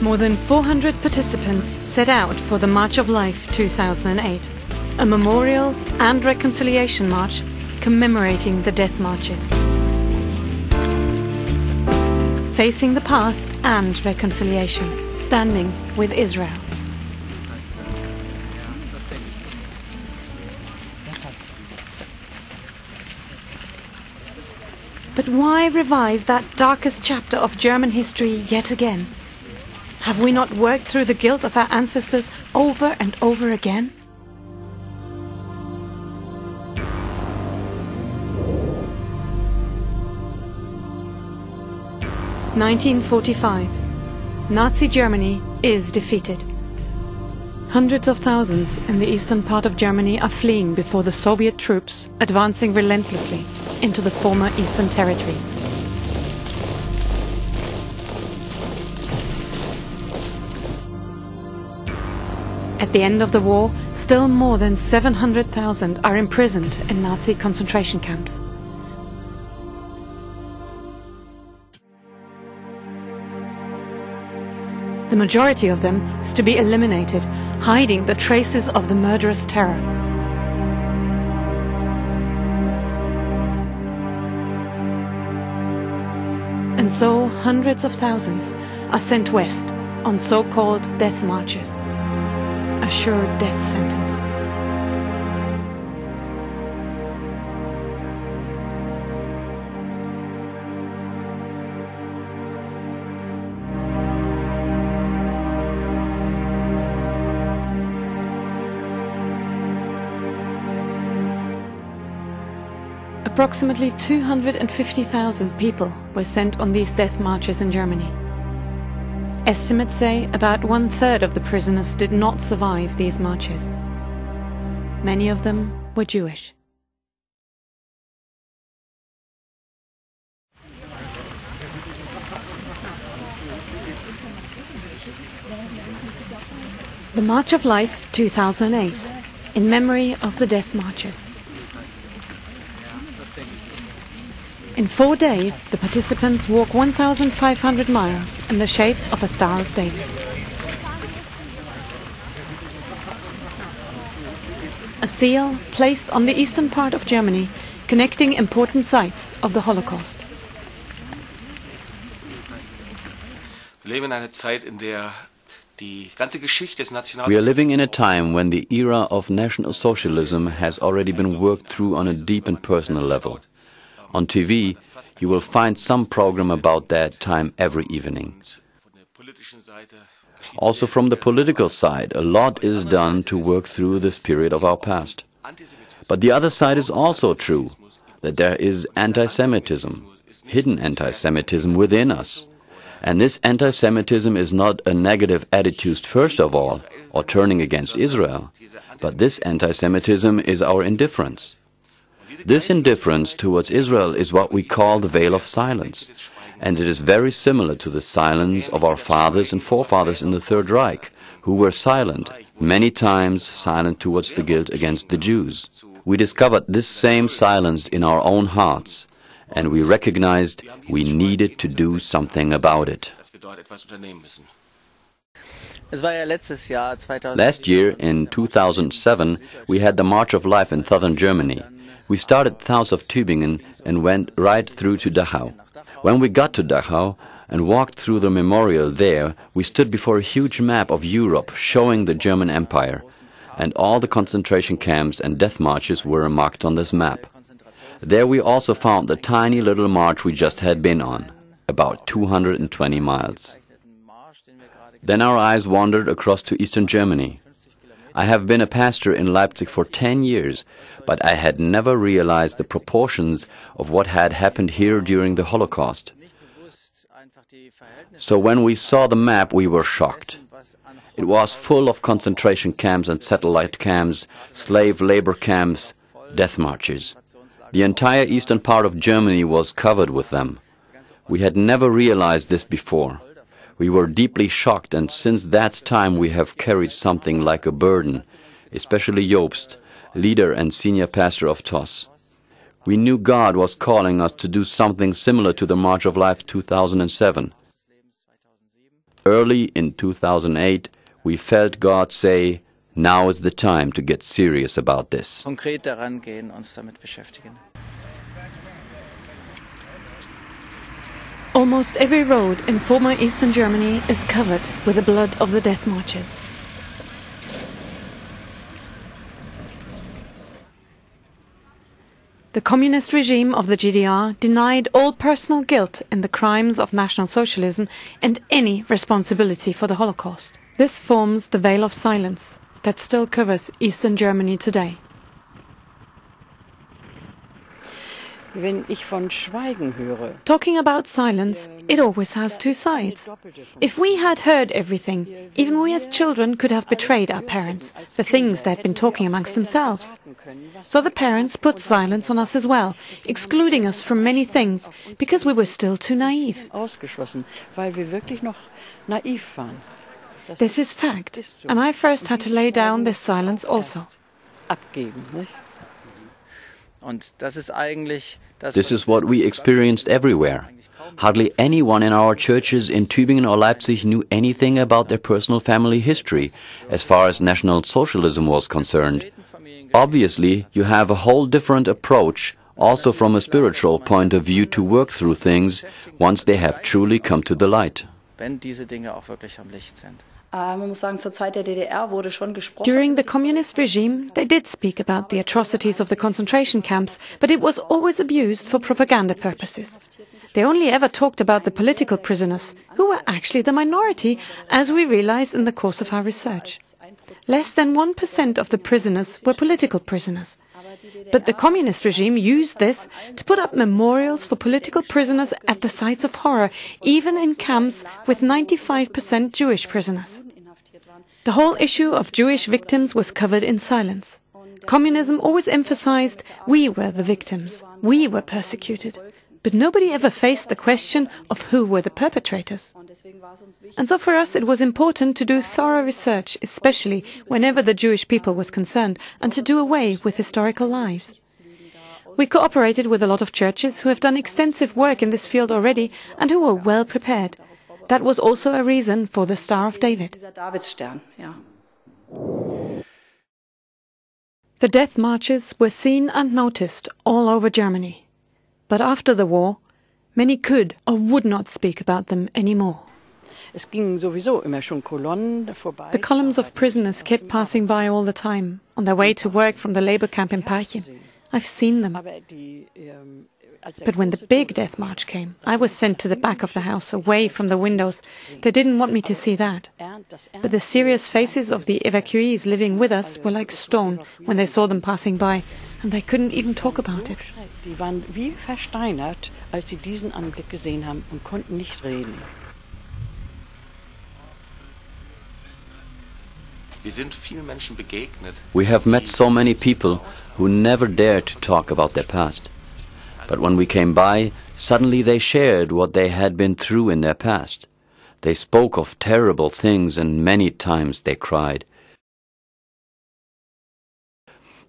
More than 400 participants set out for the March of Life 2008, a memorial and reconciliation march commemorating the death marches. Facing the past and reconciliation, standing with Israel. But why revive that darkest chapter of German history yet again? Have we not worked through the guilt of our ancestors over and over again? (1945) Nazi Germany is defeated. Hundreds of thousands in the eastern part of Germany are fleeing before the Soviet troops advancing relentlessly into the former eastern territories. At the end of the war, still more than 700,000 are imprisoned in Nazi concentration camps. The majority of them is to be eliminated, hiding the traces of the murderous terror. And so hundreds of thousands are sent west on so-called death marches. A sure death sentence. Approximately 250,000 people were sent on these death marches in Germany. Estimates say about 1/3 of the prisoners did not survive these marches. Many of them were Jewish. The March of Life 2008, in memory of the death marches. In 4 days, the participants walk 1,500 miles in the shape of a Star of David. A seal placed on the eastern part of Germany, connecting important sites of the Holocaust. We are living in a time when the era of National Socialism has already been worked through on a deep and personal level. On TV, you will find some program about that time every evening. Also from the political side, a lot is done to work through this period of our past. But the other side is also true, that there is anti-Semitism, hidden anti-Semitism within us. And this anti-Semitism is not a negative attitude first of all, or turning against Israel, but this anti-Semitism is our indifference. This indifference towards Israel is what we call the veil of silence, and it is very similar to the silence of our fathers and forefathers in the Third Reich, who were silent, many times silent towards the guilt against the Jews. We discovered this same silence in our own hearts, and we recognized we needed to do something about it. Last year, in 2007, we had the March of Life in southern Germany. We started south of Tübingen and went right through to Dachau. When we got to Dachau and walked through the memorial there, we stood before a huge map of Europe showing the German Empire, and all the concentration camps and death marches were marked on this map. There we also found the tiny little march we just had been on, about 220 miles. Then our eyes wandered across to eastern Germany. I have been a pastor in Leipzig for 10 years, but I had never realized the proportions of what had happened here during the Holocaust. So when we saw the map, we were shocked. It was full of concentration camps and satellite camps, slave labor camps, death marches. The entire eastern part of Germany was covered with them. We had never realized this before. We were deeply shocked, and since that time we have carried something like a burden, especially Jobst, leader and senior pastor of TOS. We knew God was calling us to do something similar to the March of Life 2007. Early in 2008, we felt God say, now is the time to get serious about this. Konkret daran gehen, uns damit beschäftigen. Almost every road in former Eastern Germany is covered with the blood of the death marches. The communist regime of the GDR denied all personal guilt in the crimes of National Socialism and any responsibility for the Holocaust. This forms the veil of silence that still covers Eastern Germany today. Wenn ich von Schweigen höre, Talking about silence, it always has two sides. If we had heard everything, even we as children could have betrayed our parents, the things they had been talking amongst themselves. So the parents put silence on us as well, excluding us from many things, because we were still too naive. ausgeschlossen, weil wir wirklich noch naiv waren. This is fact, and I first had to lay down this silence also. Abgeben, nicht? Und das ist eigentlich das, This is what we experienced everywhere. Hardly anyone in our churches in Tübingen or Leipzig knew anything about their personal family history, as far as National Socialism was concerned. Obviously, you have a whole different approach, also from a spiritual point of view, to work through things once they have truly come to the light. wenn diese Dinge auch wirklich am Licht sind. Man muss sagen, zur Zeit der DDR wurde schon gesprochen. During the communist regime, they did speak about the atrocities of the concentration camps, but it was always abused for propaganda purposes. They only ever talked about the political prisoners, who were actually the minority, as we realized in the course of our research. Less than 1% of the prisoners were political prisoners. But the communist regime used this to put up memorials for political prisoners at the sites of horror, even in camps with 95% Jewish prisoners. The whole issue of Jewish victims was covered in silence. Communism always emphasized we were the victims, we were persecuted. But nobody ever faced the question of who were the perpetrators. And so for us it was important to do thorough research, especially whenever the Jewish people was concerned, and to do away with historical lies. We cooperated with a lot of churches who have done extensive work in this field already and who were well prepared. That was also a reason for the Star of David. Dieser Davidsstern, ja. The death marches were seen and noticed all over Germany. But after the war, many could or would not speak about them anymore. Es gingen sowieso immer schon Kolonnen vorbei. The columns of prisoners kept passing by all the time, on their way to work from the labor camp in Parchim. I've seen them. Aber die, But when the big death march came, I was sent to the back of the house, away from the windows. They didn't want me to see that. But the serious faces of the evacuees living with us were like stone when they saw them passing by, and they couldn't even talk about it. Die waren wie versteinert, als sie diesen Anblick gesehen haben und konnten nicht reden. We have met so many people who never dared to talk about their past. But when we came by, suddenly they shared what they had been through in their past. They spoke of terrible things and many times they cried.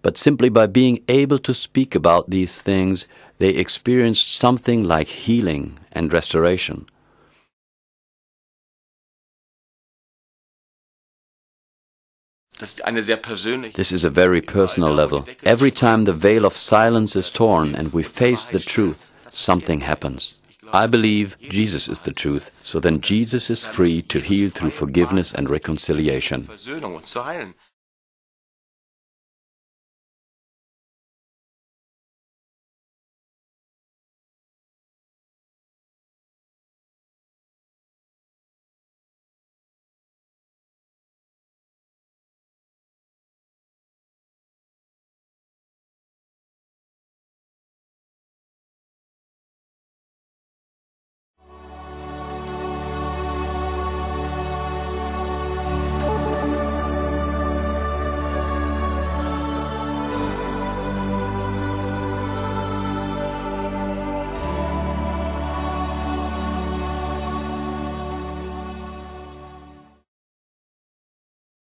But simply by being able to speak about these things, they experienced something like healing and restoration. This is a very personal level. Every time the veil of silence is torn and we face the truth, something happens. I believe Jesus is the truth, so then Jesus is free to heal through forgiveness and reconciliation.